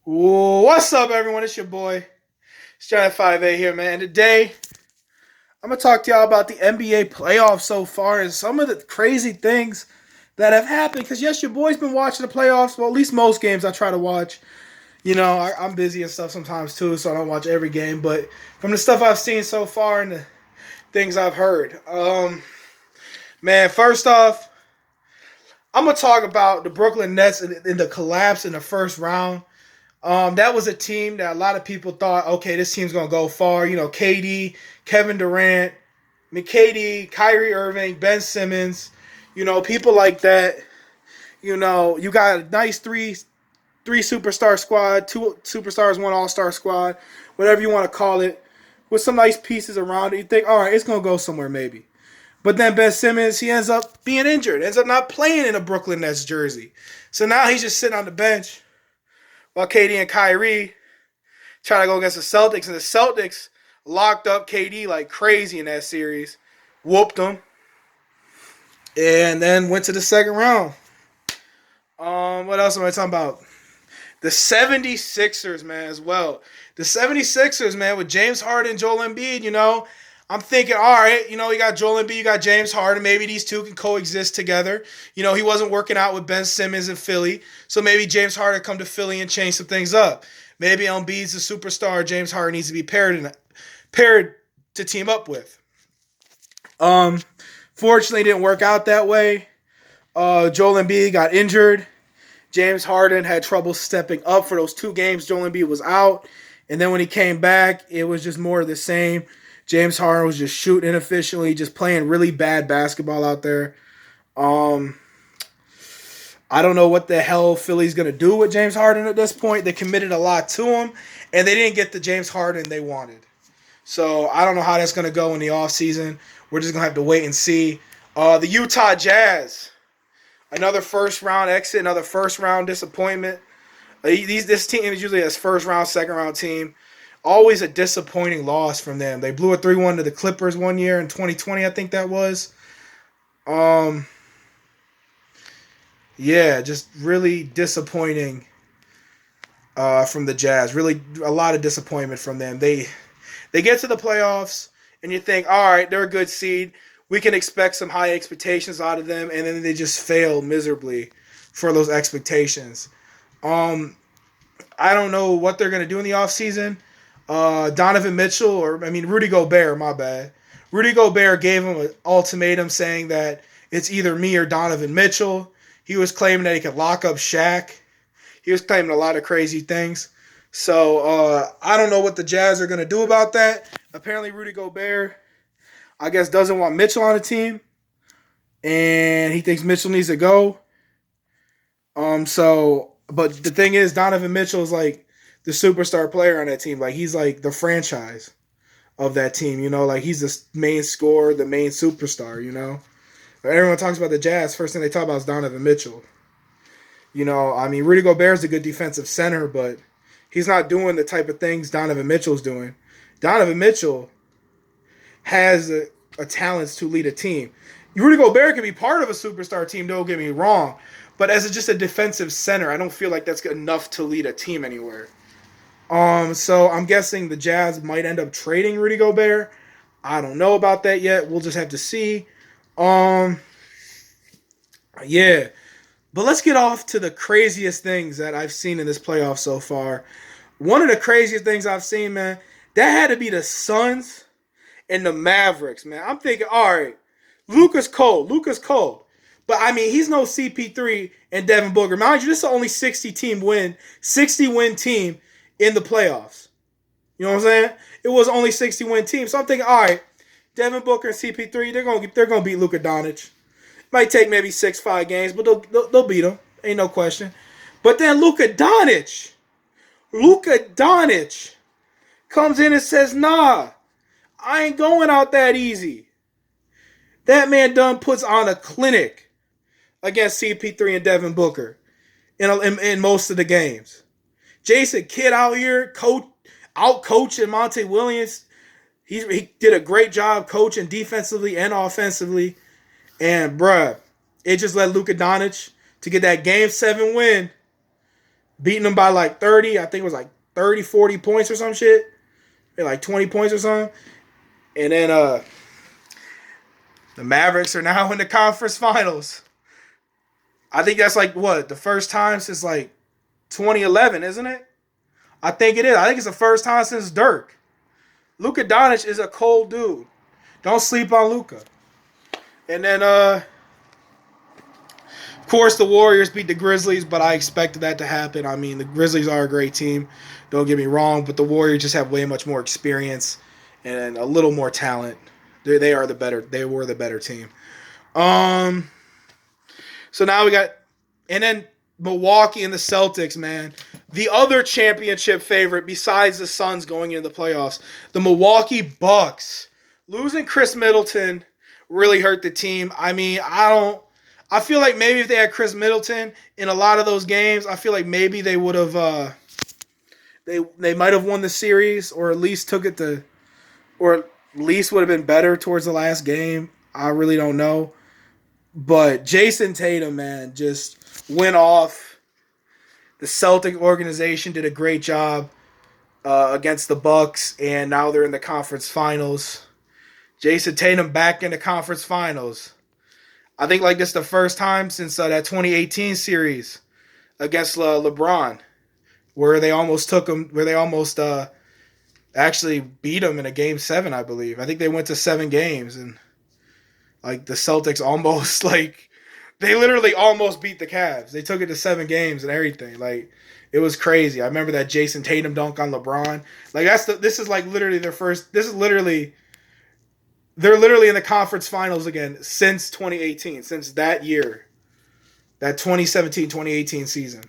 What's up, everyone? It's your boy, Strata 5A here, man. Today, I'm going to talk to y'all about the NBA playoffs so far and some of the crazy things that have happened. Because, yes, your boy's been watching the playoffs. Well, at least most games I try to watch. I'm busy and stuff sometimes, too, so I don't watch every game. But from the stuff I've seen so far and the things I've heard, man, first off, I'm going to talk about the Brooklyn Nets and the collapse in the first round. That was a team that a lot of people thought, okay, this team's gonna go far. KD, Kevin Durant, KD, Kyrie Irving, Ben Simmons, people like that. You got a nice three superstar squad, two superstars, one all-star squad, whatever you want to call it, with some nice pieces around it. You think, all right, it's gonna go somewhere maybe. But then Ben Simmons, he ends up being injured, ends up not playing in a Brooklyn Nets jersey. So now he's just sitting on the bench while KD and Kyrie trying to go against the Celtics. And the Celtics locked up KD like crazy in that series, whooped them, and then went to the second round. What else am I talking about? The 76ers, man, as well. The 76ers, man, with James Harden, Joel Embiid, I'm thinking, all right, you got Joel Embiid, you got James Harden. Maybe these two can coexist together. He wasn't working out with Ben Simmons in Philly, so maybe James Harden come to Philly and change some things up. Maybe Embiid's a superstar James Harden needs to be paired to team up with. Fortunately, it didn't work out that way. Joel Embiid got injured. James Harden had trouble stepping up for those 2 games. Joel Embiid was out. And then when he came back, it was just more of the same. James Harden was just shooting inefficiently, just playing really bad basketball out there. I don't know what the hell Philly's going to do with James Harden at this point. They committed a lot to him, and they didn't get the James Harden they wanted. So I don't know how that's going to go in the offseason. We're just going to have to wait and see. The Utah Jazz, another first-round exit, another first-round disappointment. This team is usually a first-round, second-round team. Always a disappointing loss from them. They blew a 3-1 to the Clippers one year in 2020, I think that was. Yeah, just really disappointing from the Jazz. Really a lot of disappointment from them. They get to the playoffs, and you think, all right, they're a good seed. We can expect some high expectations out of them, and then they just fail miserably for those expectations. I don't know what they're going to do in the offseason. Donovan Mitchell, Rudy Gobert, my bad. Rudy Gobert gave him an ultimatum saying that it's either me or Donovan Mitchell. He was claiming that he could lock up Shaq. He was claiming a lot of crazy things. So I don't know what the Jazz are going to do about that. Apparently Rudy Gobert, I guess, doesn't want Mitchell on the team. And he thinks Mitchell needs to go. But the thing is, Donovan Mitchell is like the superstar player on that team. Like, he's like the franchise of that team, like he's the main scorer, the main superstar, But everyone talks about the Jazz. First thing they talk about is Donovan Mitchell. Rudy Gobert's a good defensive center, but he's not doing the type of things Donovan Mitchell's doing. Donovan Mitchell has a talents to lead a team. Rudy Gobert can be part of a superstar team, don't get me wrong. But as just a defensive center, I don't feel like that's enough to lead a team anywhere. So I'm guessing the Jazz might end up trading Rudy Gobert. I don't know about that yet. We'll just have to see. Yeah. But let's get off to the craziest things that I've seen in this playoff so far. One of the craziest things I've seen, man, that had to be the Suns and the Mavericks, man. I'm thinking, all right, Luka's cold. But, he's no CP3 and Devin Booker. Mind you, this is the only 60-win team in the playoffs. You know what I'm saying? It was only 60-win team. So I'm thinking, all right, Devin Booker and CP3, they're gonna beat Luka Doncic. Might take maybe 6-5 games, but they'll beat him. Ain't no question. But then Luka Doncic comes in and says, nah, I ain't going out that easy. That man done puts on a clinic against CP3 and Devin Booker in most of the games. Jason Kidd out here out-coaching Monte Williams. He did a great job coaching defensively and offensively. And, bruh, it just led Luka Doncic to get that Game 7 win beating them by like 30. I think it was like 30, 40 points or some shit. Or like 20 points or something. And then the Mavericks are now in the conference finals. I think that's like what? The first time since like 2011, isn't it? I think it is. I think it's the first time since Dirk. Luka Doncic is a cold dude. Don't sleep on Luka. And then, of course, the Warriors beat the Grizzlies, but I expected that to happen. I mean, the Grizzlies are a great team. Don't get me wrong, but the Warriors just have way much more experience and a little more talent. They were the better team. So now we got, and then Milwaukee and the Celtics, man. The other championship favorite besides the Suns going into the playoffs, the Milwaukee Bucks. Losing Chris Middleton really hurt the team. I mean, I feel like maybe if they had Chris Middleton in a lot of those games, I feel like maybe they would have, they might have won the series or at least took it to, or at least would have been better towards the last game. I really don't know. But Jason Tatum, man, just went off. The Celtic organization did a great job against the Bucks, and now they're in the conference finals. Jason Tatum back in the conference finals. I think like this is the first time since that 2018 series against LeBron, where they almost took him, where they almost actually beat him in a game 7, I believe. I think they went to 7 games, and like the Celtics almost like they literally almost beat the Cavs. They took it to 7 games and everything. Like it was crazy. I remember that Jason Tatum dunk on LeBron. Like this is like literally their first. This is literally they're literally in the conference finals again since 2018, since that year, that 2017-2018 season.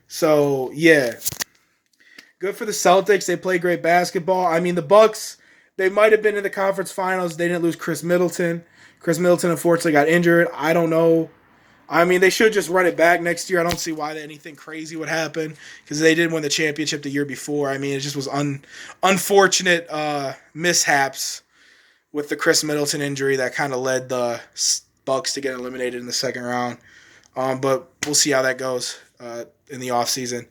So yeah, good for the Celtics. They play great basketball. I mean the Bucks. They might have been in the conference finals. They didn't lose Chris Middleton. Chris Middleton, unfortunately, got injured. I don't know. I mean, they should just run it back next year. I don't see why anything crazy would happen because they did win the championship the year before. I mean, it just was unfortunate mishaps with the Chris Middleton injury that kind of led the Bucks to get eliminated in the second round. But we'll see how that goes in the offseason.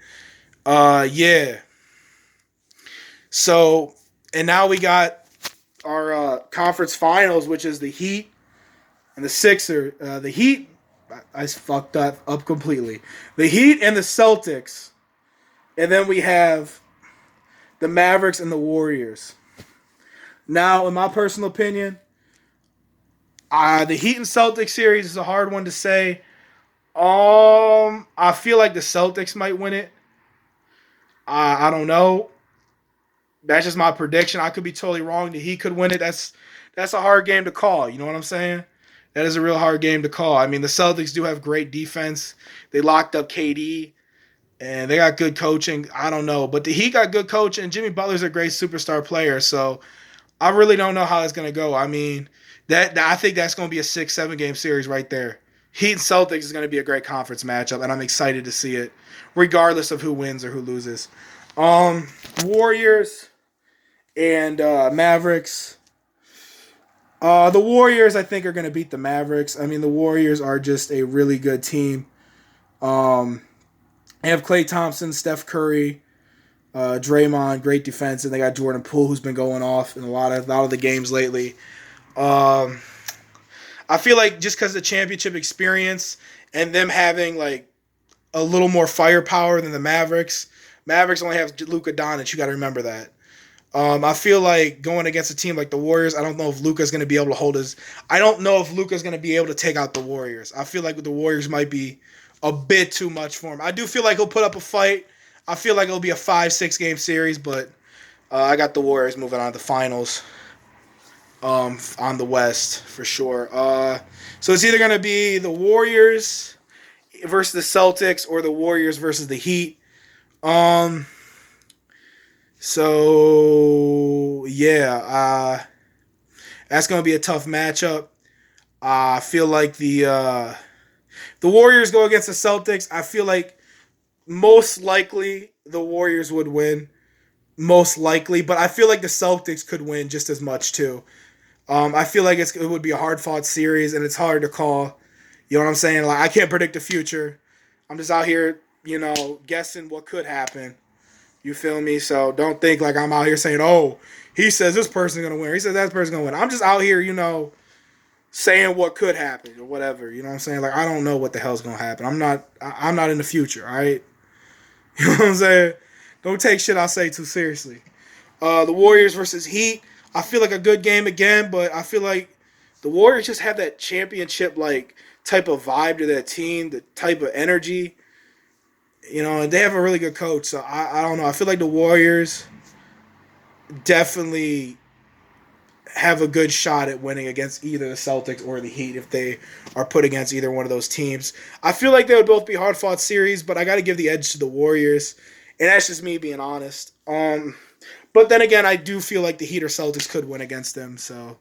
Yeah. So, and now we got our conference finals, which is the Heat and the Sixers. The Heat, I fucked that up completely. The Heat and the Celtics. And then we have the Mavericks and the Warriors. Now, in my personal opinion, the Heat and Celtics series is a hard one to say. I feel like the Celtics might win it. I don't know. That's just my prediction. I could be totally wrong. The Heat could win it. That's a hard game to call. You know what I'm saying? That is a real hard game to call. I mean, the Celtics do have great defense. They locked up KD, and they got good coaching. I don't know. But the Heat got good coaching, and Jimmy Butler's a great superstar player. So I really don't know how it's going to go. I mean, I think that's going to be a 6-7 game series right there. Heat and Celtics is going to be a great conference matchup, and I'm excited to see it, regardless of who wins or who loses. Warriors and Mavericks. The Warriors, I think, are going to beat the Mavericks. I mean, the Warriors are just a really good team. They have Klay Thompson, Steph Curry, Draymond, great defense, and they got Jordan Poole, who's been going off in a lot of the games lately. I feel like just because of the championship experience and them having like a little more firepower than the Mavericks. Mavericks only have Luka Doncic. You got to remember that. I feel like going against a team like the Warriors, I don't know if Luka's going to be able to hold his. I don't know if Luka's going to be able to take out the Warriors. I feel like the Warriors might be a bit too much for him. I do feel like he'll put up a fight. I feel like it'll be a 5-6 game series, but I got the Warriors moving on to the finals. On the West for sure. So it's either going to be the Warriors versus the Celtics or the Warriors versus the Heat. So yeah, that's going to be a tough matchup. I feel like the Warriors go against the Celtics. I feel like most likely the Warriors would win. Most likely, but I feel like the Celtics could win just as much too. I feel like it would be a hard-fought series, and it's hard to call. You know what I'm saying? Like I can't predict the future. I'm just out here guessing what could happen. You feel me? So don't think like I'm out here saying, oh, he says this person's going to win. He says that person's going to win. I'm just out here, saying what could happen or whatever. You know what I'm saying? Like, I don't know what the hell's going to happen. I'm not in the future, all right? You know what I'm saying? Don't take shit I say too seriously. The Warriors versus Heat. I feel like a good game again, but I feel like the Warriors just have that championship like type of vibe to that team, the type of energy, and they have a really good coach. So I don't know. I feel like the Warriors definitely have a good shot at winning against either the Celtics or the Heat if they are put against either one of those teams. I feel like they would both be hard fought series, but I got to give the edge to the Warriors, and that's just me being honest. But then again, I do feel like the Heat or Celtics could win against them. So,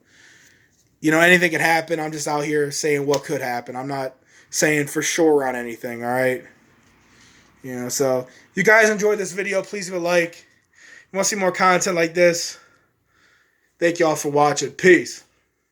anything can happen. I'm just out here saying what could happen. I'm not saying for sure on anything, all right? So if you guys enjoyed this video, please leave a like. If you want to see more content like this, thank y'all for watching. Peace.